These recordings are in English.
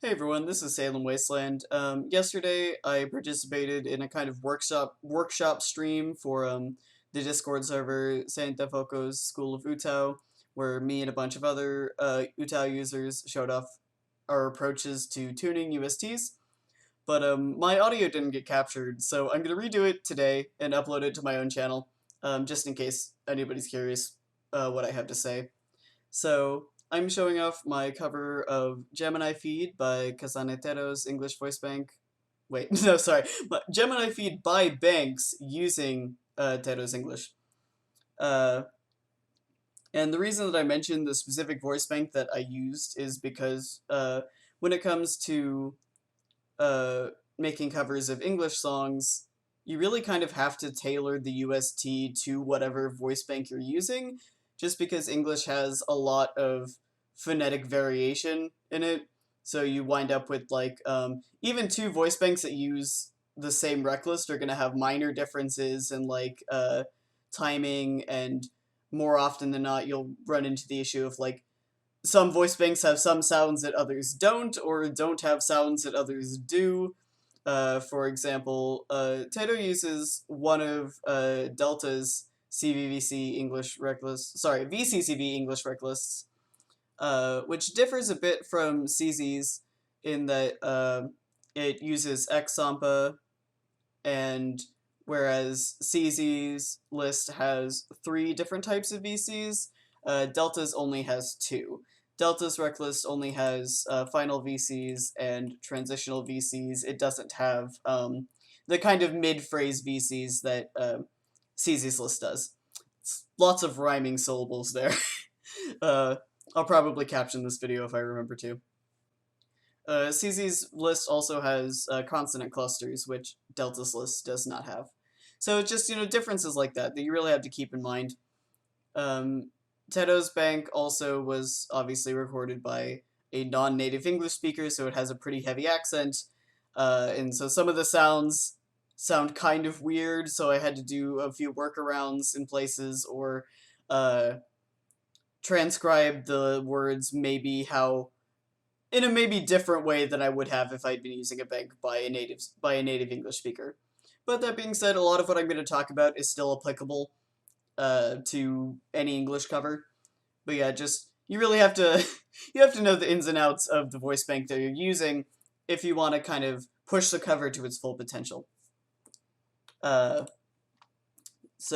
Hey everyone, this is Salem Wasteland. Yesterday I participated in a kind of workshop stream for the Discord server St. Defoko's School of UTAU, where me and a bunch of other UTAU users showed off our approaches to tuning USTs. But my audio didn't get captured, so I'm gonna redo it today and upload it to my own channel, just in case anybody's curious what I have to say. So I'm showing off my cover of Gemini Feed by Casanetero's English Voice Bank. Wait, no, sorry. Gemini Feed by Banks using Tero's English. Uh, and the reason that I mentioned the specific voice bank that I used is because when it comes to making covers of English songs, you really kind of have to tailor the UST to whatever voice bank you're using, just because English has a lot of phonetic variation in it. So you wind up with like even two voice banks that use the same rec list are going to have minor differences in like timing, and more often than not you'll run into the issue of like some voice banks have some sounds that others don't, or don't have sounds that others do. For example, Tato uses one of Delta's CVVC English rec lists, sorry, VCCV English rec lists, which differs a bit from CZ's in that it uses Xsampa, and whereas CZ's list has 3 different types of VCs, Delta's only has 2. Delta's rec list only has final VCs and transitional VCs. It doesn't have the kind of mid-phrase VCs that CZ's list does. It's lots of rhyming syllables there. uh, I'll probably caption this video if I remember to. CZ's list also has consonant clusters, which Delta's list does not have. So it's just, differences like that that you really have to keep in mind. Teto's bank also was obviously recorded by a non-native English speaker, so it has a pretty heavy accent. And so some of the sounds sound kind of weird, so I had to do a few workarounds in places, or transcribe the words maybe in a maybe different way than I would have if I'd been using a bank by a native English speaker. But that being said, a lot of what I'm going to talk about is still applicable to any English cover. But yeah, just you really have to you have to know the ins and outs of the voice bank that you're using if you want to kind of push the cover to its full potential. So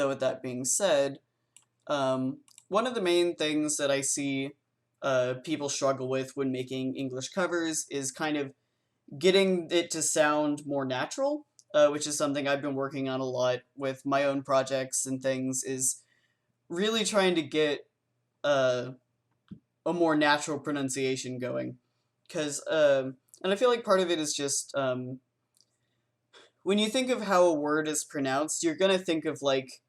with that being said, one of the main things that I see people struggle with when making English covers is kind of getting it to sound more natural, which is something I've been working on a lot with my own projects and things, is really trying to get a more natural pronunciation going. And I feel like part of it is just, when you think of how a word is pronounced, you're going to think of, like,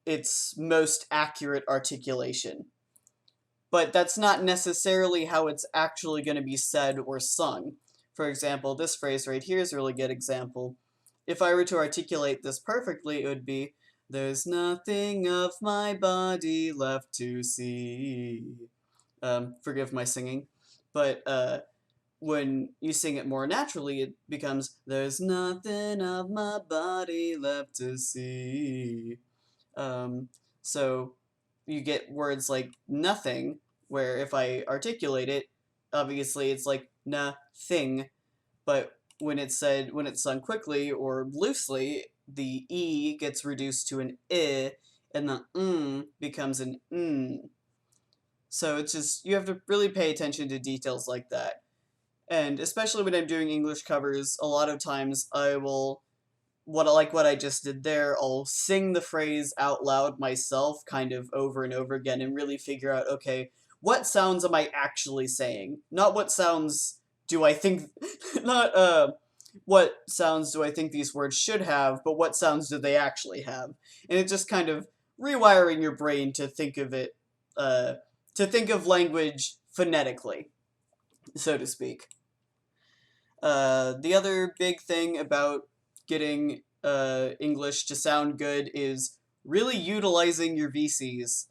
its most accurate articulation. But that's not necessarily how it's actually going to be said or sung. For example, this phrase right here is a really good example. If I were to articulate this perfectly, it would be, "There's nothing of my body left to see." Forgive my singing. But when you sing it more naturally, it becomes, "There's nothing of my body left to see." So you get words like nothing, where if I articulate it, obviously it's like nothing, but when it's sung quickly or loosely, the E gets reduced to an I, and the becomes an n. So it's just, you have to really pay attention to details like that. And especially when I'm doing English covers, a lot of times I will, what I just did there, I'll sing the phrase out loud myself kind of over and over again and really figure out, okay, what sounds am I actually saying? Not what sounds do I think, not what sounds do I think these words should have, but what sounds do they actually have? And it's just kind of rewiring your brain to think of it, to think of language phonetically, so to speak. The other big thing about getting English to sound good is really utilizing your VCs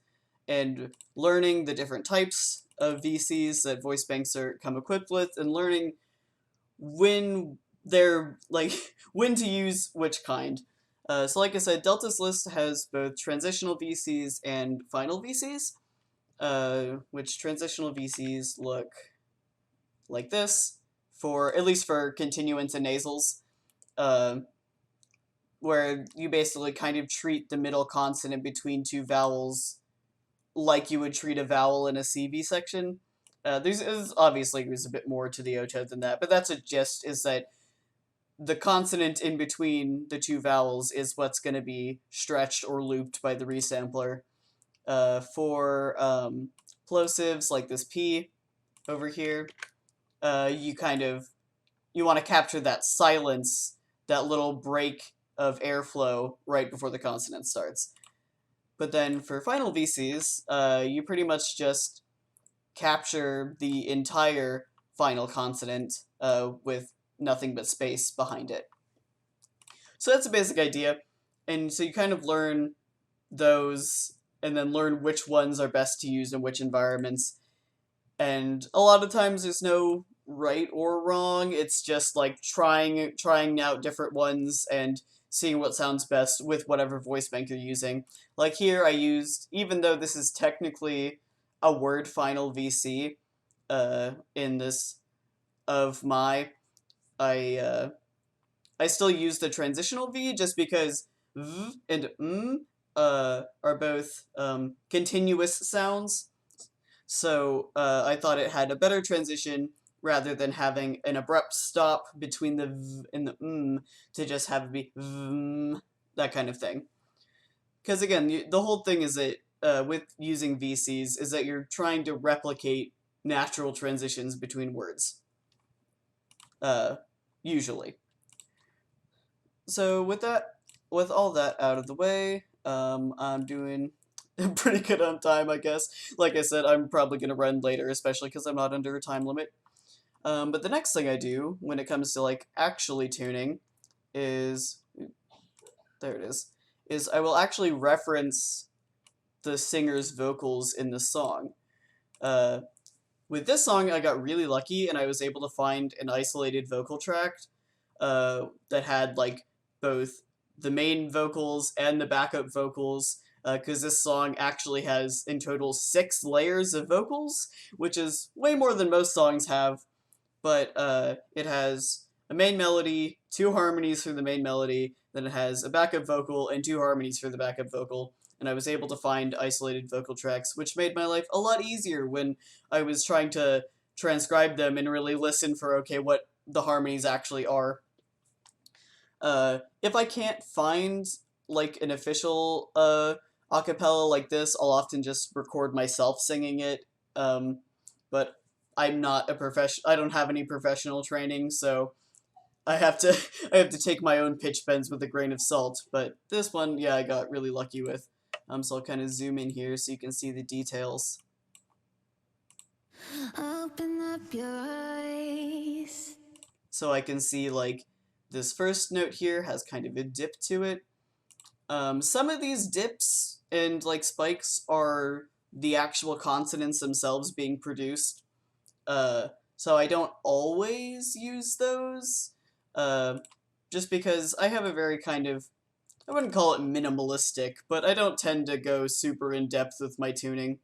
and learning the different types of VCs that voice banks come equipped with, and learning when they're like when to use which kind. So like I said, Delta's list has both transitional VCs and final VCs, which transitional VCs look like this, for at least for continuants and nasals, uh, where you basically kind of treat the middle consonant between two vowels like you would treat a vowel in a CV section. There's obviously a bit more to the OTO than that, but that's a gist, is that the consonant in between the two vowels is what's going to be stretched or looped by the resampler. For plosives like this P over here, you want to capture that silence, that little break of airflow right before the consonant starts. But then for final VCs, you pretty much just capture the entire final consonant with nothing but space behind it. So that's a basic idea. And so you kind of learn those and then learn which ones are best to use in which environments. And a lot of times there's no right or wrong. It's just like trying out different ones and seeing what sounds best with whatever voice bank you're using. Like here I used, even though this is technically a word final VC, in this of my, I still use the transitional V just because V and are both continuous sounds. So I thought it had a better transition rather than having an abrupt stop between the V and the to just have it be V, that kind of thing. Because again, the whole thing is that with using VCs is that you're trying to replicate natural transitions between words. Usually. So with all that out of the way, I'm doing pretty good on time, I guess. Like I said, I'm probably going to run later, especially because I'm not under a time limit. But the next thing I do when it comes to like actually tuning is, there it is I will actually reference the singer's vocals in the song. With this song, I got really lucky and I was able to find an isolated vocal track that had like both the main vocals and the backup vocals, because this song actually has in total 6 layers of vocals, which is way more than most songs have, but it has a main melody, 2 harmonies for the main melody, then it has a backup vocal and 2 harmonies for the backup vocal, and I was able to find isolated vocal tracks, which made my life a lot easier when I was trying to transcribe them and really listen for, okay, what the harmonies actually are. If I can't find like an official acapella like this, I'll often just record myself singing it. But I'm not a I don't have any professional training, so I have to take my own pitch bends with a grain of salt. But this one, yeah, I got really lucky with. So I'll kind of zoom in here so you can see the details. Open up your eyes. So I can see like this first note here has kind of a dip to it. Some of these dips and like spikes are the actual consonants themselves being produced. So I don't always use those, just because I have a very kind of, I wouldn't call it minimalistic, but I don't tend to go super in depth with my tuning.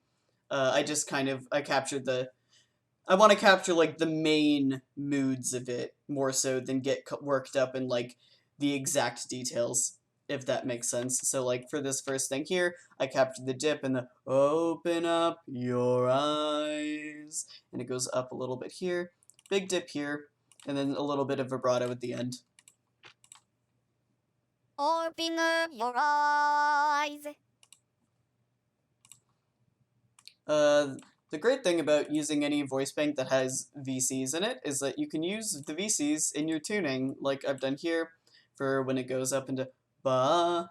I just kind of, I want to capture like the main moods of it more so than get worked up in like the exact details, if that makes sense. So like for this first thing here, I captured the dip and the open up your eyes, and it goes up a little bit here, big dip here, and then a little bit of vibrato at the end. Open up your eyes. The great thing about using any voice bank that has VCs in it is that you can use the VCs in your tuning, like I've done here, for when it goes up into ba,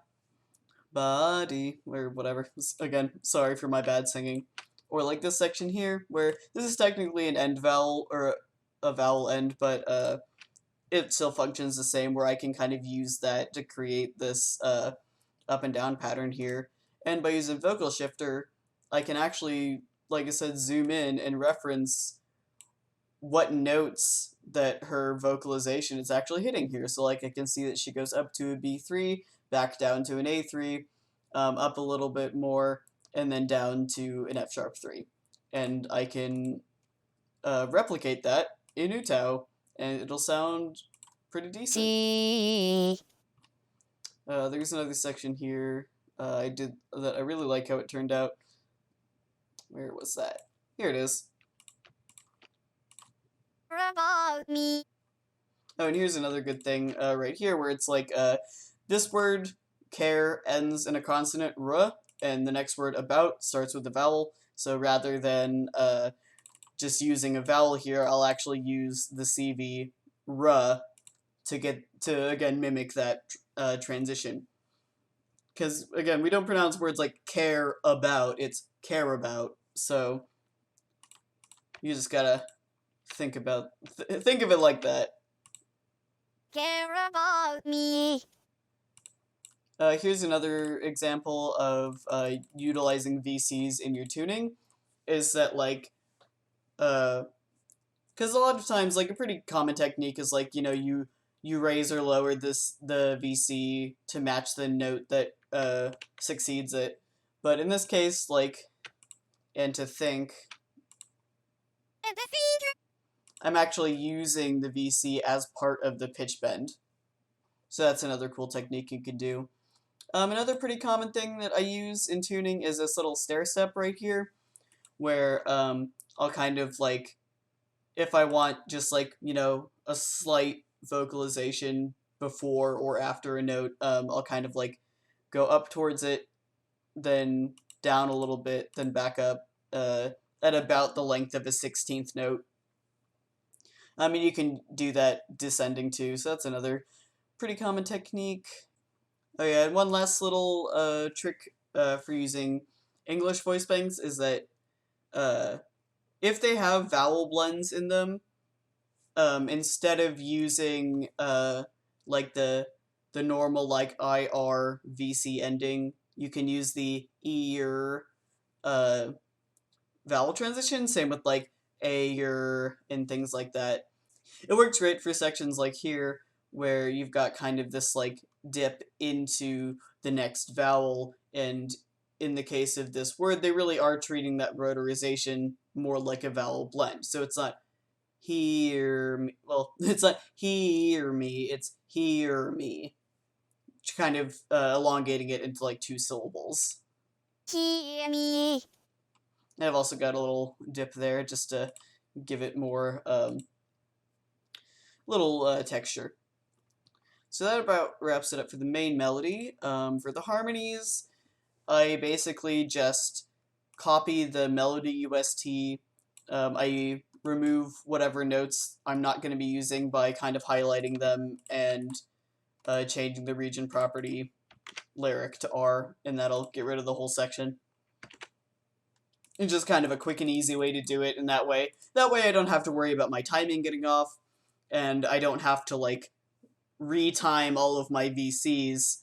body, or whatever. Again, sorry for my bad singing. Or like this section here, where this is technically an end vowel, or a vowel end, but it still functions the same, where I can kind of use that to create this up and down pattern here. And by using vocal shifter, I can actually like I said, zoom in and reference what notes that her vocalization is actually hitting here. So like I can see that she goes up to a B3, back down to an A3, up a little bit more, and then down to an F sharp 3. And I can replicate that in UTAU, and it'll sound pretty decent. There's another section here I did that I really like how it turned out. Where was that? Here it is. About me. Oh, and here's another good thing right here where it's like this word care ends in a consonant r, and the next word about starts with a vowel. So rather than just using a vowel here, I'll actually use the CV r to get to again mimic that transition. Because again, we don't pronounce words like care about; it's care about. So you just gotta think about think of it like that. Care about me. Here's another example of utilizing VCs in your tuning. Is that like, because a lot of times, like a pretty common technique is like you raise or lower the VC to match the note that succeeds it. But in this case, like, and to think, And the feature. I'm actually using the VC as part of the pitch bend. So that's another cool technique you could do. Another pretty common thing that I use in tuning is this little stair step right here, where I'll kind of like, if I want just like, a slight vocalization before or after a note, I'll kind of like go up towards it, then down a little bit, then back up at about the length of a 16th note. I mean, you can do that descending too, so that's another pretty common technique. Oh yeah, and one last little trick for using English voice banks is that if they have vowel blends in them, instead of using like the normal like IR VC ending, you can use the ER vowel transition. Same with like AR and things like that. It works great for sections like here where you've got kind of this like dip into the next vowel, and in the case of this word, they really are treating that rotorization more like a vowel blend. So it's not hear me. Well, it's not hear me. It's hear me. Kind of elongating it into like 2 syllables. Hear me. And I've also got a little dip there just to give it more little texture. So that about wraps it up for the main melody. For the harmonies, I basically just copy the melody UST. I remove whatever notes I'm not going to be using by kind of highlighting them and changing the region property lyric to R, and that'll get rid of the whole section. It's just kind of a quick and easy way to do it, and that way I don't have to worry about my timing getting off, and I don't have to like retime all of my VCs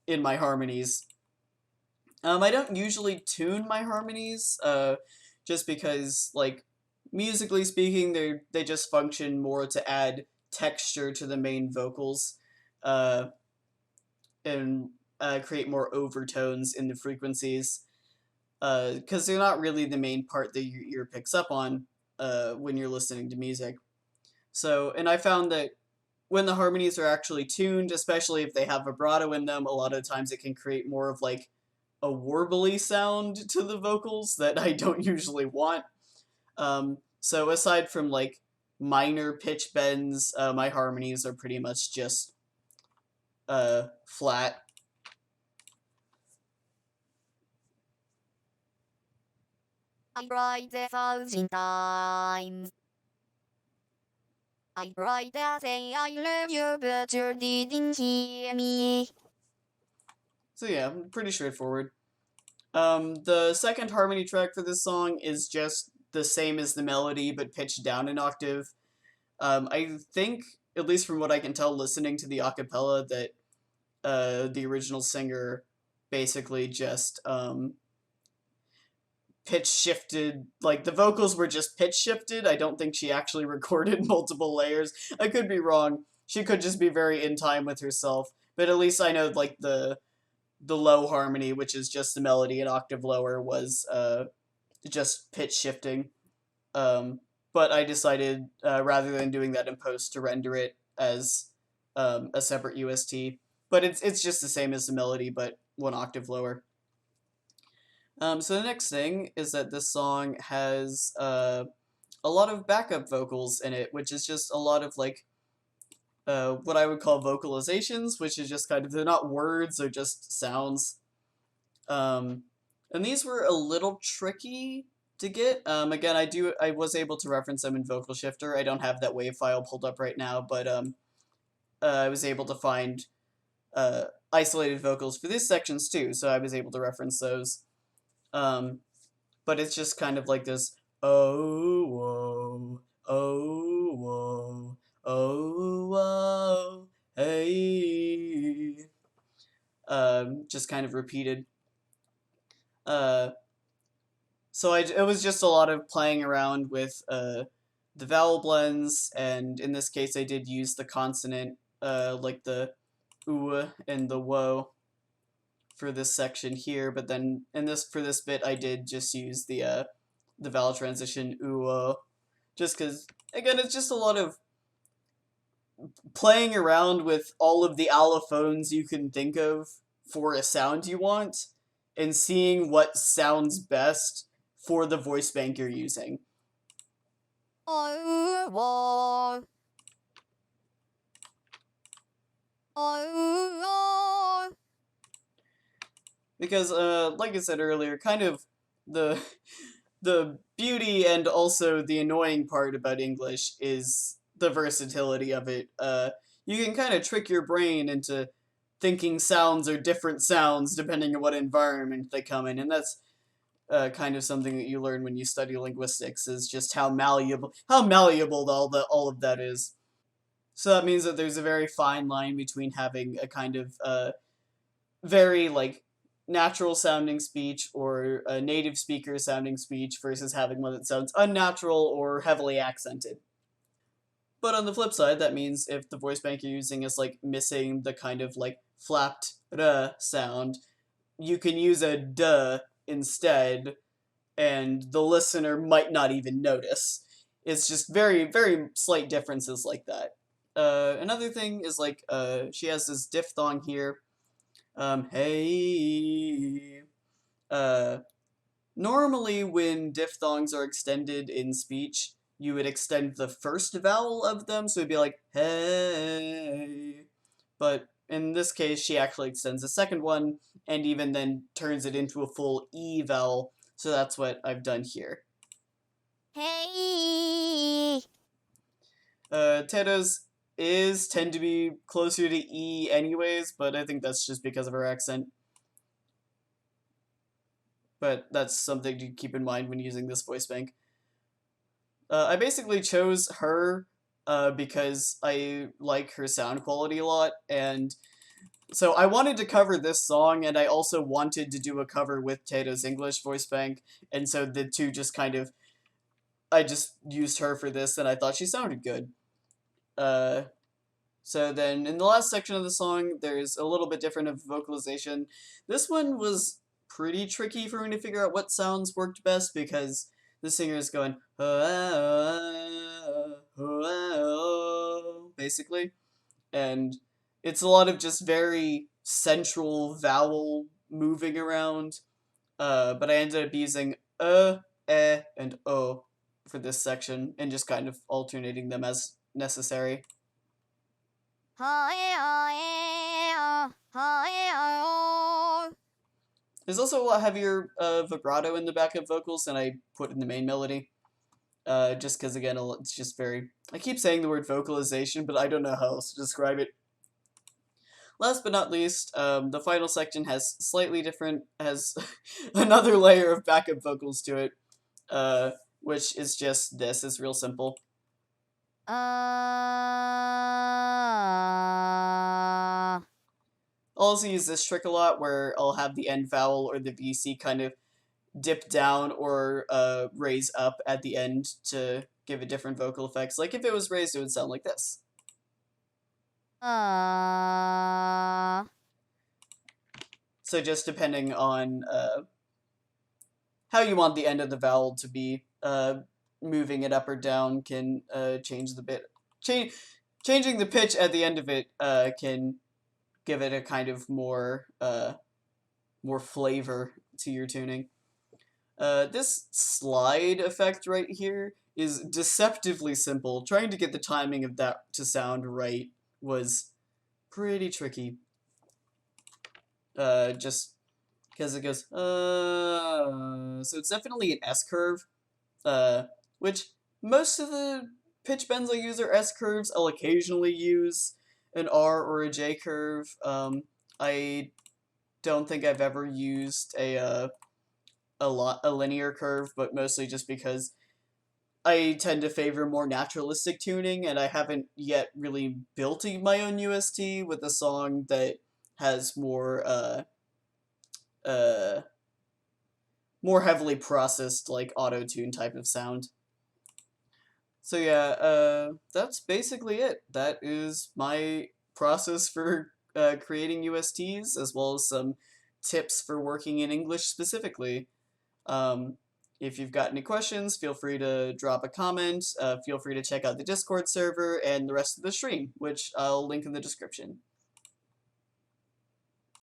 in my harmonies. I don't usually tune my harmonies, just because, like, musically speaking, they just function more to add texture to the main vocals, and create more overtones in the frequencies, because they're not really the main part that your ear picks up on when you're listening to music. So, and I found that when the harmonies are actually tuned, especially if they have vibrato in them, a lot of times it can create more of like a warbly sound to the vocals that I don't usually want. So aside from like minor pitch bends, my harmonies are pretty much just flat. I tried 1,000 times. I tried to say I love you, but you didn't hear me. So yeah, pretty straightforward. The second harmony track for this song is just the same as the melody, but pitched down an octave. I think, at least from what I can tell listening to the acapella, that the original singer basically just pitch shifted, like the vocals were just pitch shifted. I don't think she actually recorded multiple layers. I could be wrong. She could just be very in time with herself. But at least I know like the low harmony, which is just the melody an octave lower, was just pitch shifting. Um, but I decided rather than doing that in post to render it as a separate UST. But it's just the same as the melody, but one octave lower. So the next thing is that this song has a lot of backup vocals in it, which is just a lot of like what I would call vocalizations, which is just kind of, they're not words, they're just sounds. Um, and these were a little tricky to get. Again, I was able to reference them in Vocal Shifter. I don't have that WAV file pulled up right now, but I was able to find isolated vocals for these sections too, so I was able to reference those. Um, but it's just kind of like this oh whoa, oh whoa, oh whoa, hey, just kind of repeated. Uh, so it was just a lot of playing around with the vowel blends, and in this case I did use the consonant, like the oo and the wo for this section here, but then for this bit I did just use the vowel transition oo, just because again it's just a lot of playing around with all of the allophones you can think of for a sound you want, and seeing what sounds best for the voice bank you're using. I want. I Because, like I said earlier, kind of the the beauty and also the annoying part about English is the versatility of it. You can kind of trick your brain into thinking sounds are different sounds depending on what environment they come in, and that's kind of something that you learn when you study linguistics, is just how malleable all of that is. So that means that there's a very fine line between having a kind of very like natural sounding speech or a native speaker sounding speech versus having one that sounds unnatural or heavily accented. But on the flip side, that means if the voice bank you're using is like missing the kind of like flapped sound, you can use a duh instead, and the listener might not even notice. It's just very, very slight differences like that. Another thing is like she has this diphthong here. Hey. Uh, Normally, when diphthongs are extended in speech, you would extend the first vowel of them, so it'd be like hey. But in this case, she actually extends the second one, and even then turns it into a full E vowel, so that's what I've done here. Hey. Teto's is tend to be closer to E anyways, but I think that's just because of her accent. But that's something to keep in mind when using this voice bank. I basically chose her because I like her sound quality a lot, and so I wanted to cover this song, and I also wanted to do a cover with Tato's English voice bank, and so the two just kind of, I just used her for this, and I thought she sounded good. So then in the last section of the song, there's a little bit different of vocalization. This one was pretty tricky for me to figure out what sounds worked best, because the singer is going basically, and it's a lot of just very central vowel moving around. But I ended up using and o for this section, and just kind of alternating them as necessary. There's also a lot heavier vibrato in the backup vocals than I put in the main melody. Just because, again, it's just very... I keep saying the word vocalization, but I don't know how else to describe it. Last but not least, the final section has has another layer of backup vocals to it, which is just this. It's real simple. I'll also use this trick a lot, where I'll have the end vowel or the VC kind of dip down or raise up at the end to give it different vocal effects. Like if it was raised, it would sound like this. Uh, So just depending on how you want the end of the vowel to be, moving it up or down can change the bit. Changing the pitch at the end of it can give it a kind of more flavor to your tuning. This slide effect right here is deceptively simple. Trying to get the timing of that to sound right was pretty tricky. Just because it goes, so it's definitely an S curve, which most of the pitch bends I use are S curves. I'll occasionally use an R or a J curve. I don't think I've ever used a linear curve, but mostly just because I tend to favor more naturalistic tuning, and I haven't yet really built my own UST with a song that has uh, more heavily processed like auto tune type of sound. So yeah, that's basically it. That is my process for creating USTs, as well as some tips for working in English specifically. Um, if you've got any questions, feel free to drop a comment. Feel free to check out the Discord server and the rest of the stream, which I'll link in the description.